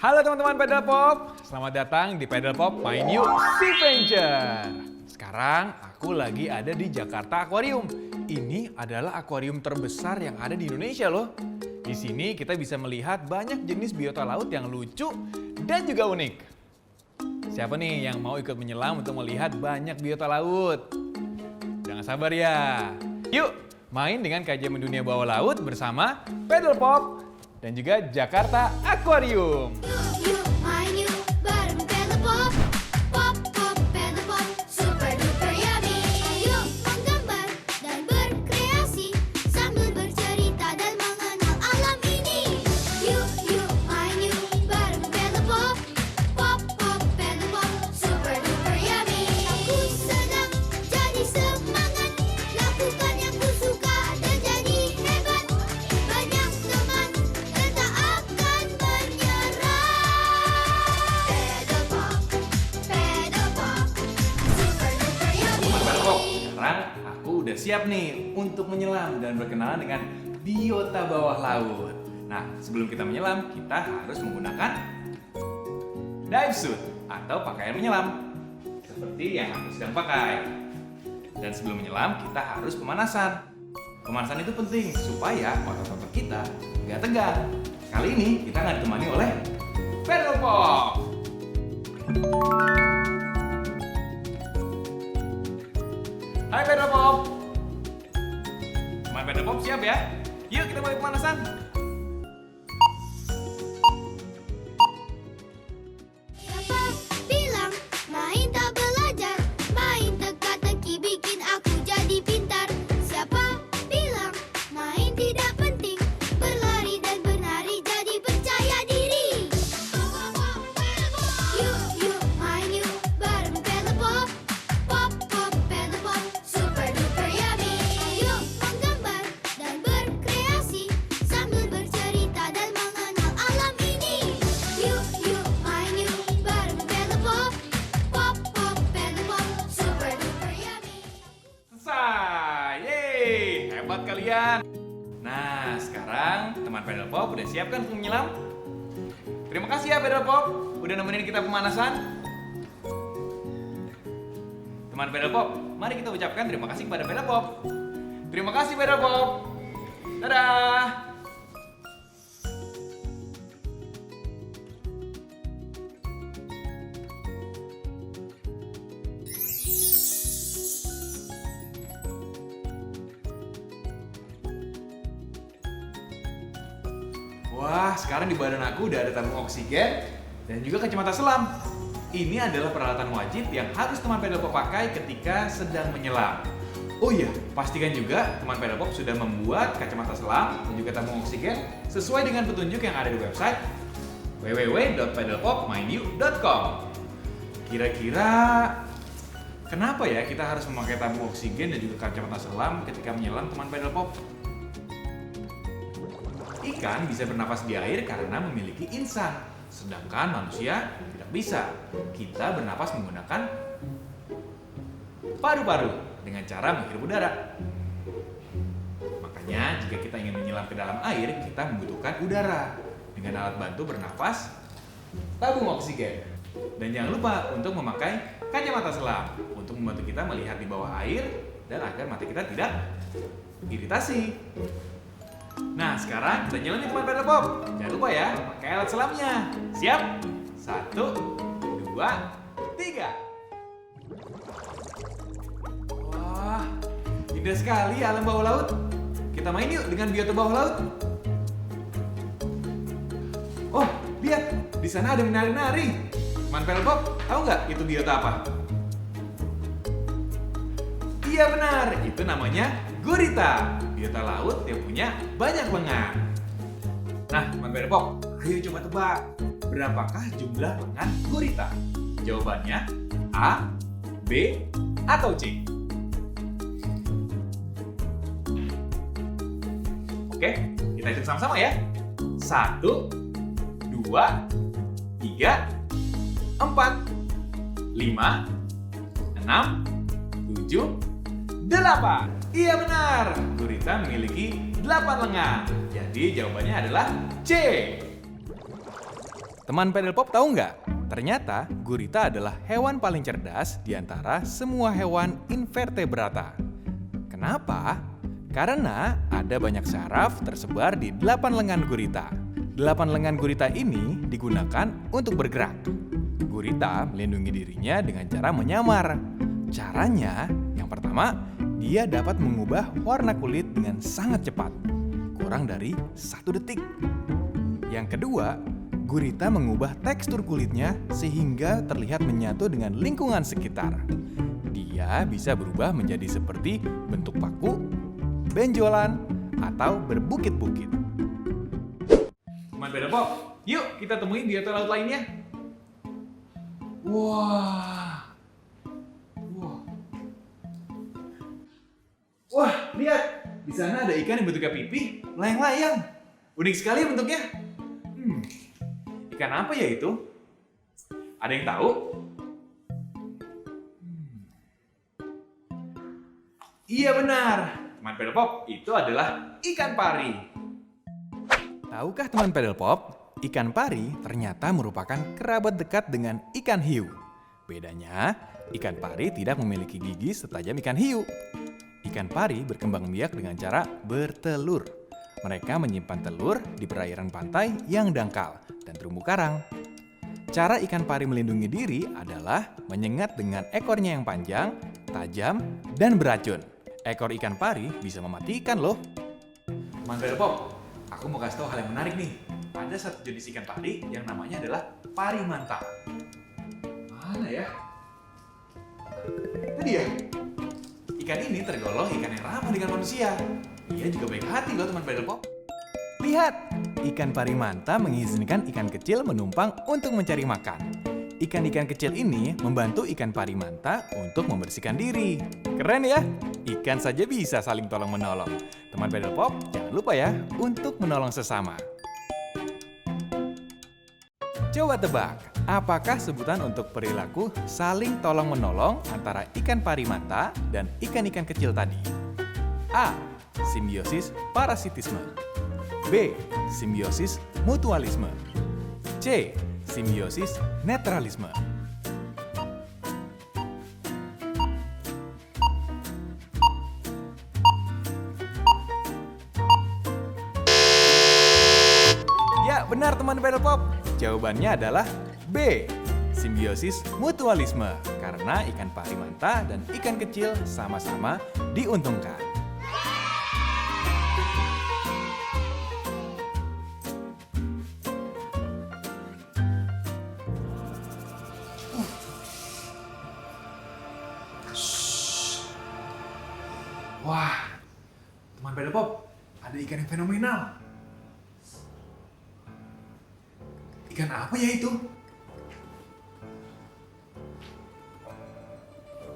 Halo teman-teman Pedal Pop, selamat datang di Pedal Pop My New Sea Venture. Sekarang aku lagi ada di Jakarta Aquarium. Ini adalah akuarium terbesar yang ada di Indonesia loh. Di sini kita bisa melihat banyak jenis biota laut yang lucu dan juga unik. Siapa nih yang mau ikut menyelam untuk melihat banyak biota laut? Jangan sabar ya. Yuk, main dengan kajian mendunia bawah laut bersama Pedal Pop dan juga Jakarta Aquarium. Yuk main yuk bareng Pedal Pop. Pop pop Pedal Pop super duper yummy. Yuk menggambar dan berkreasi sambil bercerita dan mengenal alam ini. Yuk main yuk bareng Pedal Pop. Pop pop Pedal Pop super duper yummy. Aku senang jadi semangat lakukan yang ku suka dan jadi hebat. Banyak teman dan tak akan menyerah. Pedal Pop, Pedal Pop, super duper yummy. Pedal Pop, sekarang aku udah siap nih untuk menyelam dan berkenalan dengan biota bawah laut. Nah, sebelum kita menyelam, kita harus menggunakan dive suit atau pakaian menyelam. Seperti yang aku sedang pakai. Dan sebelum menyelam, kita harus pemanasan. Pemanasan itu penting supaya otot-otot kita nggak tegang. Kali ini kita akan ditemani oleh Pedal Pop. Hai Pedal Pop. Teman Pedal Pop siap ya? Yuk kita mulai pemanasan. Siapa bilang main tak belajar? Main teka-teki bikin aku jadi pintar. Siapa bilang main tidak penting? Berlari dan bernari jadi percaya diri. Yuk main yuk bareng Pedal Pop. Pop pop Pedal Pop super duper yummy. Yuk menggambar dan berkreasi sambil bercerita dan mengenal alam ini. Yuk main yuk bareng Pedal Pop. Pop pop Pedal Pop super duper yummy. Selesai. Yeay, hebat kalian. Nah, sekarang teman Pedal Pop udah siap kan untuk menyelam? Terima kasih ya Pedal Pop, udah nemenin kita pemanasan. Teman Pedal Pop, mari kita ucapkan terima kasih kepada Pedal Pop. Terima kasih Pedal Pop. Dadah. Wah, sekarang di badan aku udah ada tabung oksigen dan juga kacamata selam. Ini adalah peralatan wajib yang harus teman Pedal Pop pakai ketika sedang menyelam. Oh iya, pastikan juga teman Pedal Pop sudah membuat kacamata selam dan juga tabung oksigen sesuai dengan petunjuk yang ada di website www.pedalpopmynew.com. Kira-kira kenapa ya kita harus memakai tabung oksigen dan juga kacamata selam ketika menyelam teman Pedal Pop? Ikan bisa bernapas di air karena memiliki insan, sedangkan manusia tidak bisa. Kita bernapas menggunakan paru-paru dengan cara menghirup udara. Makanya jika kita ingin menyelam ke dalam air, kita membutuhkan udara dengan alat bantu bernafas, tabung oksigen. Dan jangan lupa untuk memakai kacamata selam untuk membantu kita melihat di bawah air dan agar mata kita tidak iritasi. Nah, sekarang kita nyelam nih teman Pedal Pop. Jangan lupa ya, pakai alat selamnya. Siap? 1, 2, 3. Wah, indah sekali alam bawah laut. Kita main yuk dengan biota bawah laut. Oh, lihat, di sana ada menari-nari. Teman Pedal Pop, tahu nggak itu biota apa? Iya benar, itu namanya gurita, biota laut yang punya banyak lengan. Nah, teman Pedal Pop, ayo coba tebak, berapakah jumlah lengan gurita? Jawabannya A, B, atau C? Oke, kita hitung sama-sama ya. 1, 2, 3, 4, 5, 6, 7, 8. Iya benar, gurita memiliki 8 lengan. Jadi jawabannya adalah C. Teman Pedal Pop tahu nggak? Ternyata gurita adalah hewan paling cerdas di antara semua hewan invertebrata. Kenapa? Karena ada banyak saraf tersebar di 8 lengan gurita. 8 lengan gurita ini digunakan untuk bergerak. Gurita melindungi dirinya dengan cara menyamar. Caranya, yang pertama, dia dapat mengubah warna kulit dengan sangat cepat, kurang dari 1 detik. Yang kedua, gurita mengubah tekstur kulitnya sehingga terlihat menyatu dengan lingkungan sekitar. Dia bisa berubah menjadi seperti bentuk paku, benjolan, atau berbukit-bukit. Teman Pedal Pop, yuk kita temuin biota laut lainnya. Wah, lihat, di sana ada ikan yang bentuknya pipih, layang-layang. Unik sekali bentuknya. Ikan apa ya itu? Ada yang tahu? Iya benar, teman Pedal Pop, itu adalah ikan pari. Tahukah teman Pedal Pop, ikan pari ternyata merupakan kerabat dekat dengan ikan hiu. Bedanya, ikan pari tidak memiliki gigi setajam ikan hiu. Ikan pari berkembang biak dengan cara bertelur. Mereka menyimpan telur di perairan pantai yang dangkal dan terumbu karang. Cara ikan pari melindungi diri adalah menyengat dengan ekornya yang panjang, tajam, dan beracun. Ekor ikan pari bisa mematikan loh. Teman Pedal Pop, aku mau kasih tahu hal yang menarik nih. Ada satu jenis ikan pari yang namanya adalah pari manta. Mana ya? Tadi ya? Ikan ini tergolong ikan yang ramah dengan manusia. Ia juga baik hati loh teman Pedal Pop. Lihat, ikan pari manta mengizinkan ikan kecil menumpang untuk mencari makan. Ikan-ikan kecil ini membantu ikan pari manta untuk membersihkan diri. Keren ya? Ikan saja bisa saling tolong-menolong. Teman Pedal Pop, jangan lupa ya untuk menolong sesama. Coba tebak, apakah sebutan untuk perilaku saling tolong-menolong antara ikan pari manta dan ikan-ikan kecil tadi? A. Simbiosis parasitisme. B. Simbiosis mutualisme. C. Simbiosis netralisme. Ya, benar teman Pedal Pop. Jawabannya adalah B. Simbiosis mutualisme. Karena ikan pari manta dan ikan kecil sama-sama diuntungkan. Wah, teman Pedal Pop, ada ikan yang fenomenal. Ikan apa ya itu?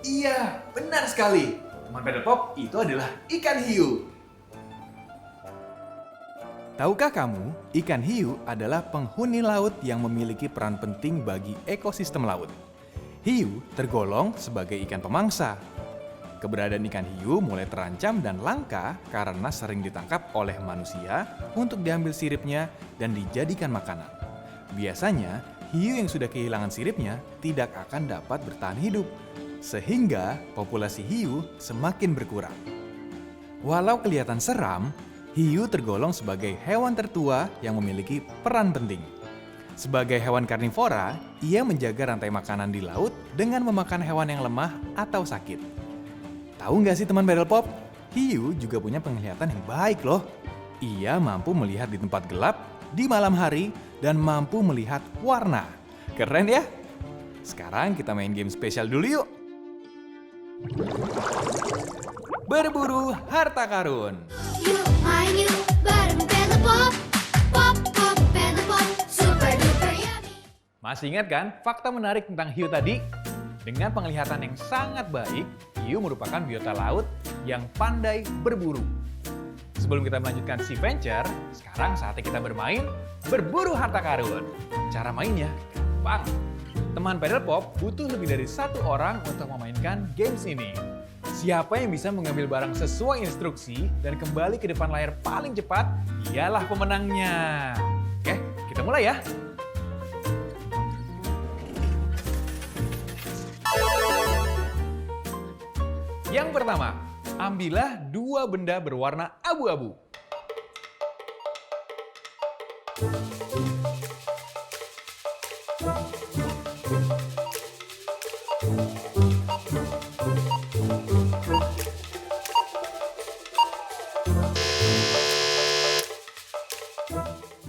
Iya, benar sekali. Teman Pedal Pop, itu adalah ikan hiu. Tahukah kamu, ikan hiu adalah penghuni laut yang memiliki peran penting bagi ekosistem laut. Hiu tergolong sebagai ikan pemangsa. Keberadaan ikan hiu mulai terancam dan langka karena sering ditangkap oleh manusia untuk diambil siripnya dan dijadikan makanan. Biasanya, hiu yang sudah kehilangan siripnya tidak akan dapat bertahan hidup, sehingga populasi hiu semakin berkurang. Walau kelihatan seram, hiu tergolong sebagai hewan tertua yang memiliki peran penting. Sebagai hewan karnivora, ia menjaga rantai makanan di laut dengan memakan hewan yang lemah atau sakit. Tahu nggak sih teman Pedal Pop? Hiu juga punya penglihatan yang baik loh. Ia mampu melihat di tempat gelap, di malam hari, dan mampu melihat warna. Keren ya? Sekarang kita main game spesial dulu yuk. Berburu harta karun. Yuk main yuk bareng Pedal Pop. Pop, pop, Pedal Pop, super duper yummy. Masih ingat kan fakta menarik tentang hiu tadi? Dengan penglihatan yang sangat baik, hiu merupakan biota laut yang pandai berburu. Sebelum kita melanjutkan si venture, sekarang saatnya kita bermain berburu harta karun. Cara mainnya gampang. Teman Pedal Pop butuh lebih dari satu orang untuk memainkan games ini. Siapa yang bisa mengambil barang sesuai instruksi dan kembali ke depan layar paling cepat, ialah pemenangnya. Oke, kita mulai ya. Yang pertama, ambillah dua benda berwarna abu-abu.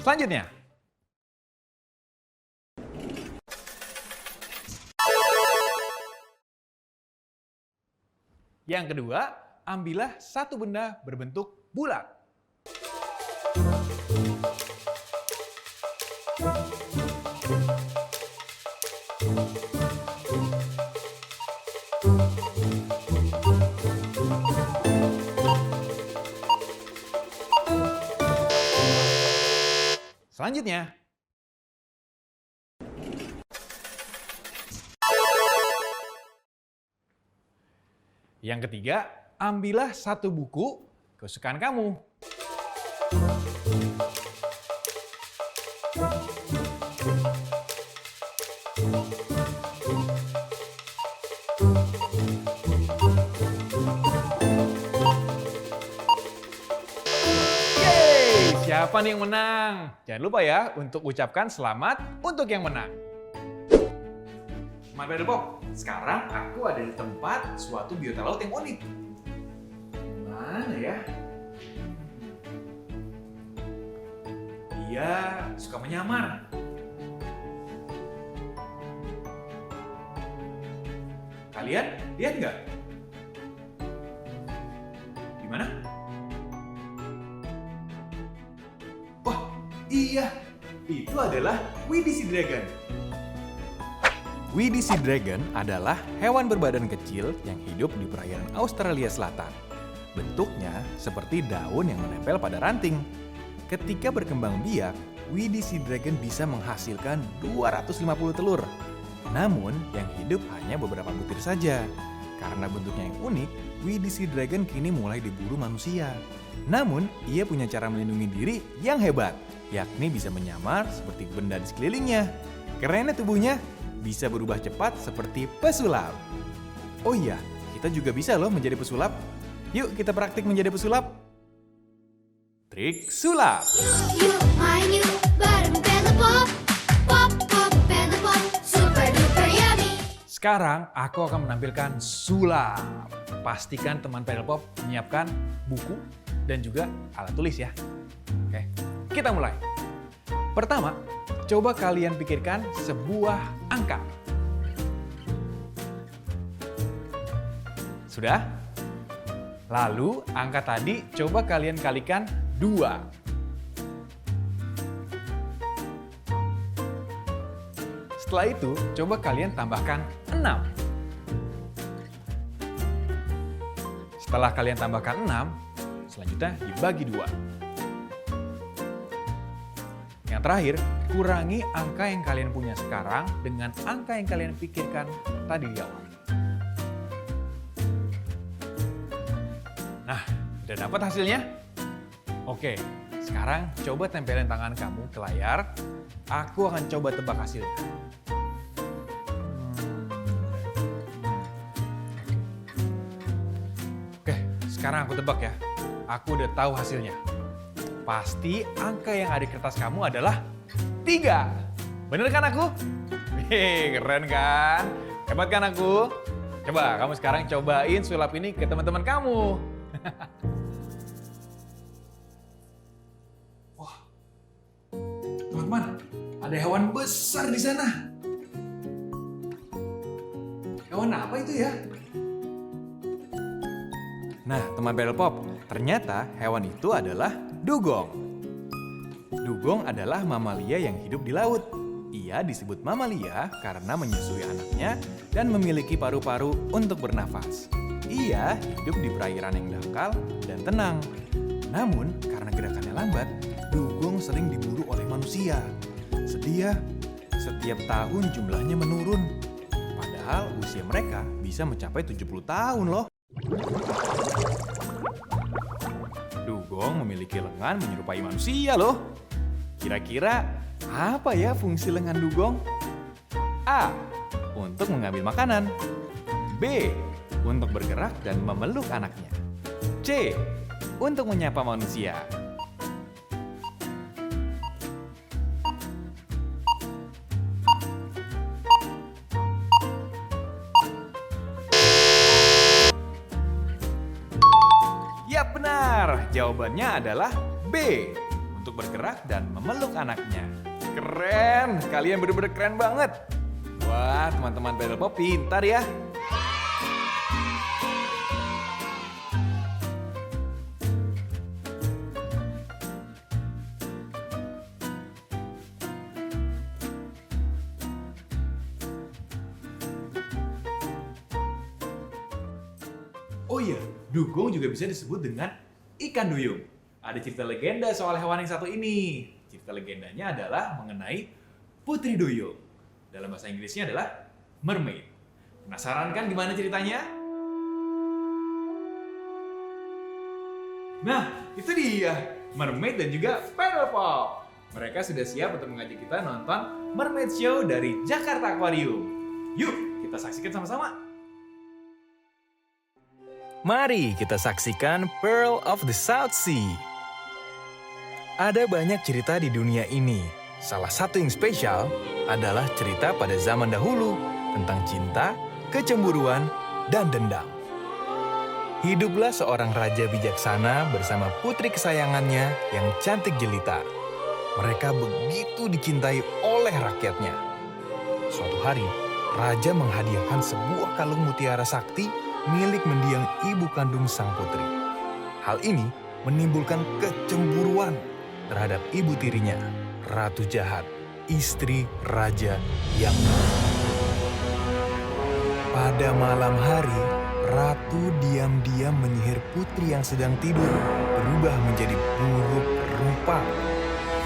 Selanjutnya, yang kedua, ambillah satu benda berbentuk bulat. Selanjutnya, yang ketiga, ambillah satu buku kesukaan kamu. Siapa nih yang menang? Jangan lupa ya untuk ucapkan selamat untuk yang menang. Teman Pedal Pop, sekarang aku ada di tempat suatu biota laut yang unik. Mana ya? Dia suka menyamar. Kalian lihat nggak? Di mana? Iya, itu adalah Widi Sea Dragon. Widi Sea Dragon adalah hewan berbadan kecil yang hidup di perairan Australia Selatan. Bentuknya seperti daun yang menempel pada ranting. Ketika berkembang biak, Widi Sea Dragon bisa menghasilkan 250 telur. Namun, yang hidup hanya beberapa butir saja. Karena bentuknya yang unik, Widi Sea Dragon kini mulai diburu manusia. Namun, ia punya cara melindungi diri yang hebat, yakni bisa menyamar seperti benda di sekelilingnya. Kerennya tubuhnya bisa berubah cepat seperti pesulap. Oh iya, kita juga bisa loh menjadi pesulap. Yuk kita praktik menjadi pesulap. Trik sulap. Yuk main yuk bareng Pedal Pop. Pop, pop, Pedal Pop, super duper yummy. Sekarang aku akan menampilkan sulap. Pastikan teman Pedal Pop menyiapkan buku dan juga alat tulis ya. Oke, kita mulai. Pertama, coba kalian pikirkan sebuah angka. Sudah? Lalu angka tadi coba kalian kalikan 2. Setelah itu, coba kalian tambahkan 6. Setelah kalian tambahkan 6, selanjutnya dibagi 2. Yang terakhir, kurangi angka yang kalian punya sekarang dengan angka yang kalian pikirkan tadi di awal. Nah, udah dapat hasilnya? Oke, sekarang coba tempelin tangan kamu ke layar. Aku akan coba tebak hasilnya. Oke, sekarang aku tebak ya. Aku udah tahu hasilnya. Pasti angka yang ada di kertas kamu adalah 3. Bener kan aku? Hehehe, keren kan? Hebat kan aku? Coba kamu sekarang cobain sulap ini ke teman-teman kamu. Wah, teman-teman, ada hewan besar di sana. Hewan apa itu ya? Nah, teman Pedal Pop, ternyata hewan itu adalah dugong. Dugong adalah mamalia yang hidup di laut. Ia disebut mamalia karena menyusui anaknya dan memiliki paru-paru untuk bernafas. Ia hidup di perairan yang dangkal dan tenang. Namun, karena gerakannya lambat, dugong sering diburu oleh manusia. Sedih ya, setiap tahun jumlahnya menurun. Padahal usia mereka bisa mencapai 70 tahun loh. Dugong memiliki lengan menyerupai manusia loh. Kira-kira apa ya fungsi lengan dugong? A. Untuk mengambil makanan. B. untuk bergerak dan memeluk anaknya. C. Untuk menyapa manusia. Yap, benar. Jawabannya adalah B. Untuk bergerak dan memeluk anaknya. Keren, kalian bener-bener keren banget. Wah, teman-teman Paddle Pop pintar ya. Oh iya, dugong juga bisa disebut dengan ikan duyung. Ada cerita legenda soal hewan yang satu ini. Cerita legendanya adalah mengenai putri duyung. Dalam bahasa Inggrisnya adalah mermaid. Penasaran kan gimana ceritanya? Nah, itu dia. Mermaid dan juga Paddle Pop. Mereka sudah siap untuk mengajak kita nonton Mermaid Show dari Jakarta Aquarium. Yuk, kita saksikan sama-sama. Mari kita saksikan Pearl of the South Sea. Ada banyak cerita di dunia ini. Salah satu yang spesial adalah cerita pada zaman dahulu tentang cinta, kecemburuan, dan dendam. Hiduplah seorang raja bijaksana bersama putri kesayangannya yang cantik jelita. Mereka begitu dicintai oleh rakyatnya. Suatu hari, raja menghadiahkan sebuah kalung mutiara sakti milik mendiang ibu kandung sang putri. Hal ini menimbulkan kecemburuan terhadap ibu tirinya, Ratu Jahat, istri Raja yang pada malam hari, Ratu diam-diam menyihir putri yang sedang tidur berubah menjadi buruk rupa,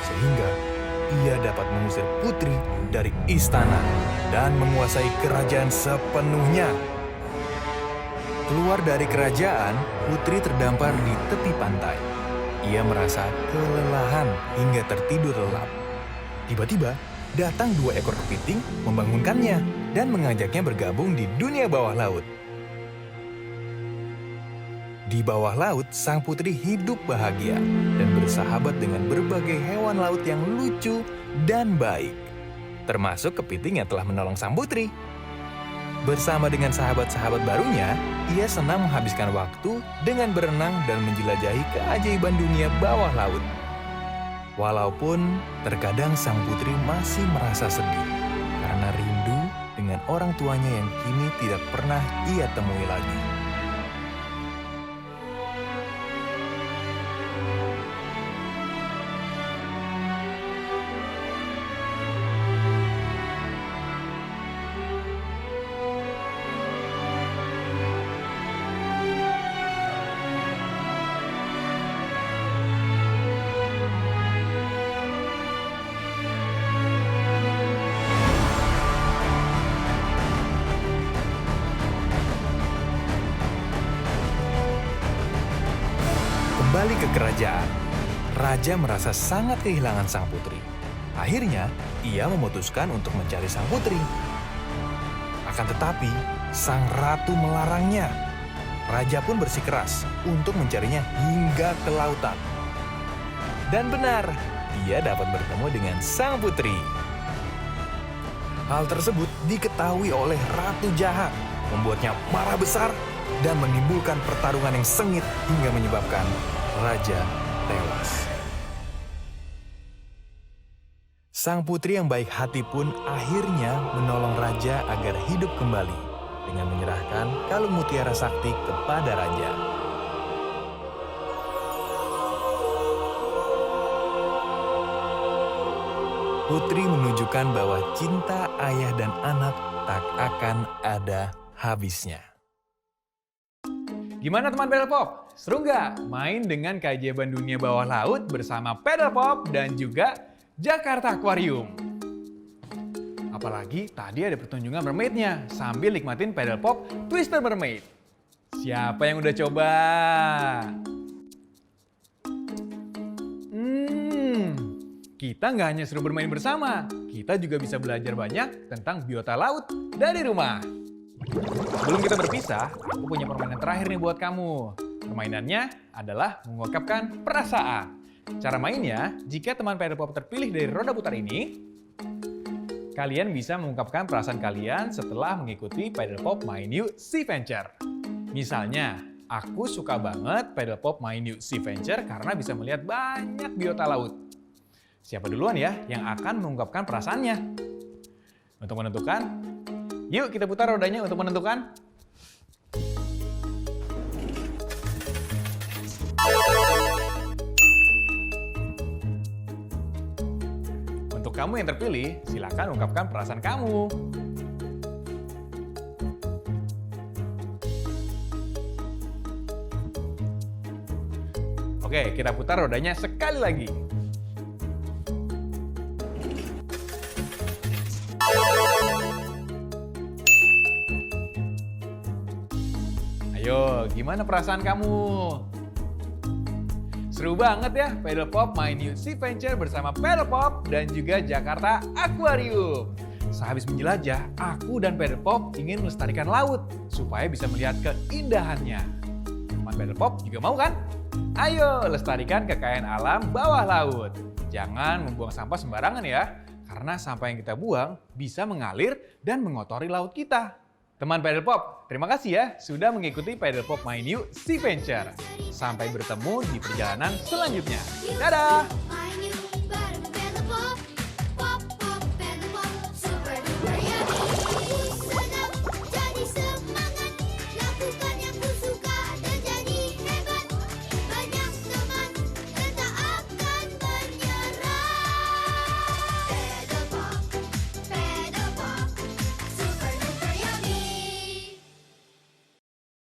sehingga ia dapat mengusir putri dari istana dan menguasai kerajaan sepenuhnya. Keluar dari kerajaan, putri terdampar di tepi pantai. Ia merasa kelelahan hingga tertidur lelap. Tiba-tiba, datang 2 ekor kepiting membangunkannya dan mengajaknya bergabung di dunia bawah laut. Di bawah laut, sang putri hidup bahagia dan bersahabat dengan berbagai hewan laut yang lucu dan baik, termasuk kepiting yang telah menolong sang putri. Bersama dengan sahabat-sahabat barunya, ia senang menghabiskan waktu dengan berenang dan menjelajahi keajaiban dunia bawah laut. Walaupun terkadang sang putri masih merasa sedih karena rindu dengan orang tuanya yang kini tidak pernah ia temui lagi. Kembali ke kerajaan, raja merasa sangat kehilangan sang putri. Akhirnya, ia memutuskan untuk mencari sang putri. Akan tetapi, sang ratu melarangnya. Raja pun bersikeras untuk mencarinya hingga ke lautan. Dan benar, dia dapat bertemu dengan sang putri. Hal tersebut diketahui oleh Ratu Jahat, membuatnya marah besar dan menimbulkan pertarungan yang sengit hingga menyebabkan raja tewas. Sang putri yang baik hati pun akhirnya menolong raja agar hidup kembali dengan menyerahkan kalung mutiara sakti kepada raja. Putri menunjukkan bahwa cinta ayah dan anak tak akan ada habisnya. Gimana teman Paddle Pop? Seru nggak main dengan keajaiban dunia bawah laut bersama Paddle Pop dan juga Jakarta Aquarium? Apalagi tadi ada pertunjukan mermaidnya sambil nikmatin Paddle Pop Twister Mermaid. Siapa yang udah coba? Kita nggak hanya seru bermain bersama, kita juga bisa belajar banyak tentang biota laut dari rumah. Sebelum kita berpisah, aku punya permainan terakhir nih buat kamu. Permainannya adalah mengungkapkan perasaan. Cara mainnya, jika teman Paddle Pop terpilih dari roda putar ini, kalian bisa mengungkapkan perasaan kalian setelah mengikuti Paddle Pop My New Sea Venture. Misalnya, aku suka banget Paddle Pop My New Sea Venture karena bisa melihat banyak biota laut. Siapa duluan ya yang akan mengungkapkan perasaannya? Untuk menentukan, yuk kita putar rodanya untuk menentukan. Untuk kamu yang terpilih, silakan ungkapkan perasaan kamu. Oke, kita putar rodanya sekali lagi. Ayo, gimana perasaan kamu? Seru banget ya Paddle Pop My New Sea Venture bersama Paddle Pop dan juga Jakarta Aquarium. Sehabis menjelajah, aku dan Paddle Pop ingin melestarikan laut supaya bisa melihat keindahannya. Teman Paddle Pop juga mau kan? Ayo lestarikan kekayaan alam bawah laut. Jangan membuang sampah sembarangan ya, karena sampah yang kita buang bisa mengalir dan mengotori laut kita. Teman Paddle Pop, terima kasih ya sudah mengikuti Paddle Pop My New Sea Venture. Sampai bertemu di perjalanan selanjutnya. Dadah!